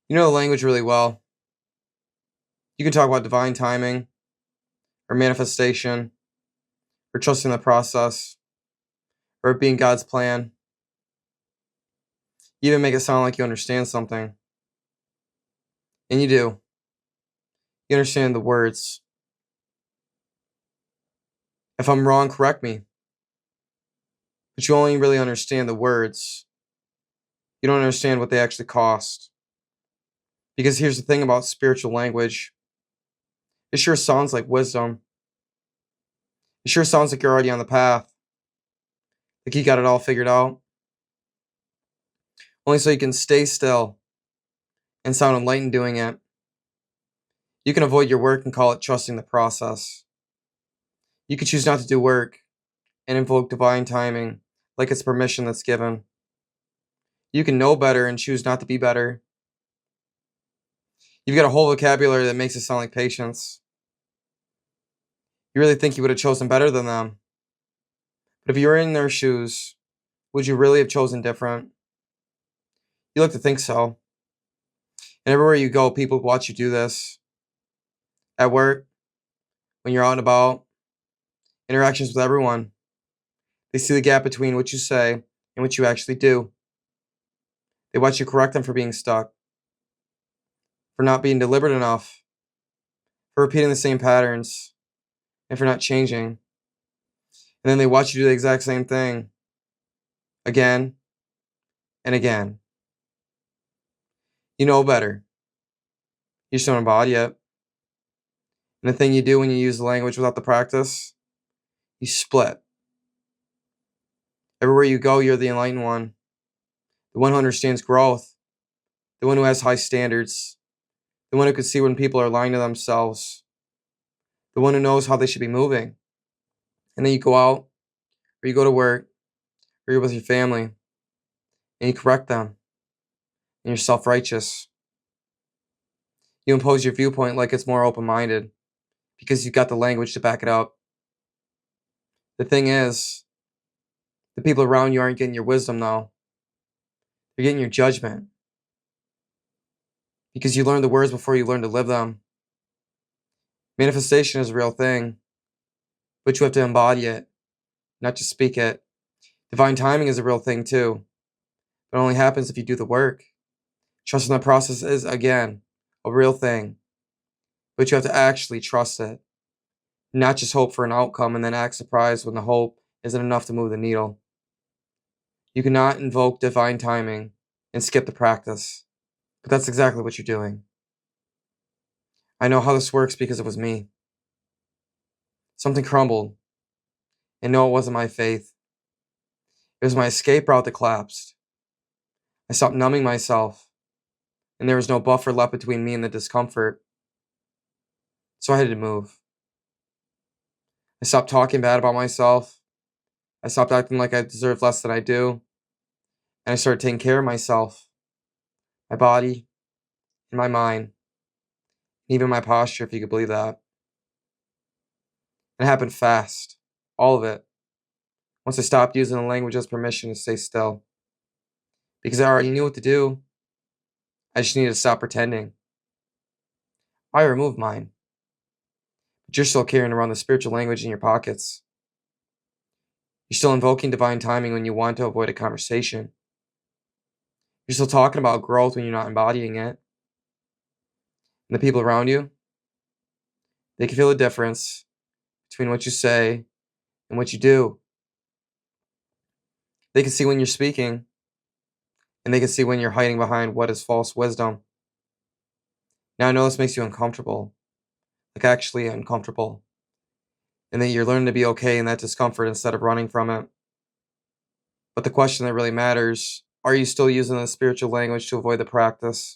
You know the language really well. You can talk about divine timing or manifestation or trusting the process or it being God's plan. You even make it sound like you understand something. And you do. You understand the words. If I'm wrong, correct me. But you only really understand the words. You don't understand what they actually cost. Because here's the thing about spiritual language. It sure sounds like wisdom. It sure sounds like you're already on the path. Like you got it all figured out. Only so you can stay still and sound enlightened doing it. You can avoid your work and call it trusting the process. You can choose not to do work and invoke divine timing like it's permission that's given. You can know better and choose not to be better. You've got a whole vocabulary that makes it sound like patience. You really think you would have chosen better than them. But if you were in their shoes, would you really have chosen different? You like to think so. And everywhere you go, people watch you do this. At work, when you're out and about, interactions with everyone. They see the gap between what you say and what you actually do. They watch you correct them for being stuck, for not being deliberate enough, for repeating the same patterns, and for not changing. And then they watch you do the exact same thing again and again. You know better. You just don't embody it. And the thing you do when you use the language without the practice, you split. Everywhere you go, you're the enlightened one, the one who understands growth, the one who has high standards, the one who can see when people are lying to themselves, the one who knows how they should be moving. And then you go out, or you go to work, or you're with your family, and you correct them, and you're self righteous. You impose your viewpoint like it's more open minded because you've got the language to back it up. The thing is, the people around you aren't getting your wisdom, though. They're getting your judgment because you learned the words before you learned to live them. Manifestation is a real thing, but you have to embody it, not just speak it. Divine timing is a real thing, too, but it only happens if you do the work. Trusting the process is, again, a real thing, but you have to actually trust it, not just hope for an outcome and then act surprised when the hope isn't enough to move the needle. You cannot invoke divine timing and skip the practice, but that's exactly what you're doing. I know how this works because it was me. Something crumbled, and no, it wasn't my faith. It was my escape route that collapsed. I stopped numbing myself, and there was no buffer left between me and the discomfort, so I had to move. I stopped talking bad about myself. I stopped acting like I deserved less than I do, and I started taking care of myself, my body, and my mind, and even my posture, if you could believe that. It happened fast, all of it, once I stopped using the language as permission to stay still. Because I already knew what to do, I just needed to stop pretending. I removed mine, but you're still carrying around the spiritual language in your pockets. You're still invoking divine timing when you want to avoid a conversation. You're still talking about growth when you're not embodying it. And the people around you, they can feel the difference between what you say and what you do. They can see when you're speaking, and they can see when you're hiding behind what is false wisdom. Now I know this makes you uncomfortable, like actually uncomfortable, and that you're learning to be okay in that discomfort instead of running from it. But the question that really matters, are you still using the spiritual language to avoid the practice?